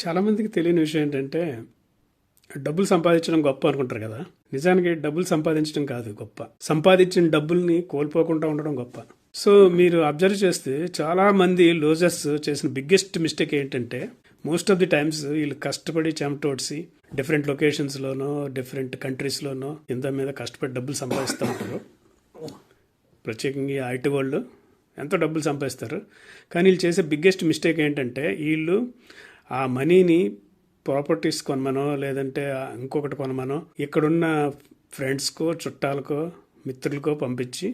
చాలామందికి తెలియని విషయం ఏంటంటే డబ్బులు సంపాదించడం గొప్ప అనుకుంటారు కదా. నిజానికి డబ్బులు సంపాదించడం కాదు గొప్ప, సంపాదించిన డబ్బుల్ని కోల్పోకుండా ఉండడం గొప్ప. సో మీరు అబ్జర్వ్ చేస్తే చాలా మంది లోజర్స్ చేసిన బిగ్గెస్ట్ మిస్టేక్ ఏంటంటే మోస్ట్ ఆఫ్ ది టైమ్స్ వీళ్ళు కష్టపడి చెమటోడ్చి డిఫరెంట్ లొకేషన్స్లోనో డిఫరెంట్ కంట్రీస్లోనో ఇంత మీద కష్టపడి డబ్బులు సంపాదిస్తూ ఉంటారు. ప్రత్యేకంగా ఐటీ వాళ్ళు ఎంతో డబ్బులు సంపాదిస్తారు. కానీ వీళ్ళు చేసే బిగ్గెస్ట్ మిస్టేక్ ఏంటంటే వీళ్ళు ఆ మనీని ప్రాపర్టీస్ కొనమనో లేదంటే ఇంకొకటి కొనమనో ఇక్కడున్న ఫ్రెండ్స్కో చుట్టాలకో మిత్రులకో పంపించి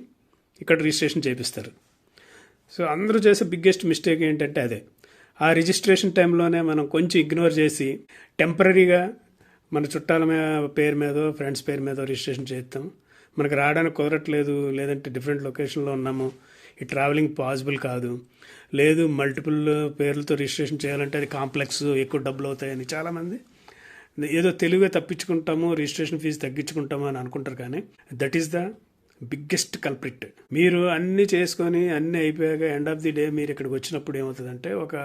ఇక్కడ రిజిస్ట్రేషన్ చేపిస్తారు. సో అందరూ చేసే బిగ్గెస్ట్ మిస్టేక్ ఏంటంటే అదే. ఆ రిజిస్ట్రేషన్ టైంలోనే మనం కొంచెం ఇగ్నోర్ చేసి టెంపరీగా మన చుట్టాల పేరు మీదో ఫ్రెండ్స్ పేరు మీదో రిజిస్ట్రేషన్ చేస్తాం. మనకు రావడానికి కుదరట్లేదు, లేదంటే డిఫరెంట్ లొకేషన్లో ఉన్నాము, ఈ ట్రావెలింగ్ పాసిబుల్ కాదు, లేదు మల్టిపుల్ పేర్లతో రిజిస్ట్రేషన్ చేయాలంటే అది కాంప్లెక్స్, ఎక్కువ డబ్బులు అవుతాయని చాలామంది ఏదో తెలుగుగా తప్పించుకుంటాము, రిజిస్ట్రేషన్ ఫీజు తగ్గించుకుంటాము అని అనుకుంటారు. కానీ that is the biggest culprit. మీరు అన్నీ చేసుకొని అన్నీ అయిపోయాక ఎండ్ ఆఫ్ ది డే మీరు ఇక్కడికి వచ్చినప్పుడు ఏమవుతుందంటే ఒక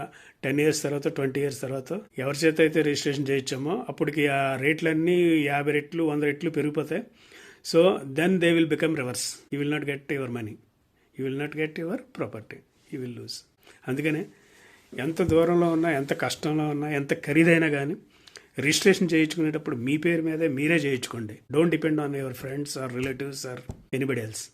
10 years తర్వాత 20 years తర్వాత ఎవరి చేత అయితే రిజిస్ట్రేషన్ చేయించామో అప్పటికి ఆ రేట్లన్నీ 50 రెట్లు 100 రెట్లు పెరిగిపోతాయి. So then they will become reverse. You will not get your money, you will not get your property, you will lose. అందుకనే ఎంత దూరంలో ఉన్నా, ఎంత కష్టంలో ఉన్నా, ఎంత ఖరీదైనా కానీ రిజిస్ట్రేషన్ చేయించుకునేటప్పుడు మీ పేరు మీదే మీరే చేయించుకోండి. Don't depend on your friends or relatives or anybody else.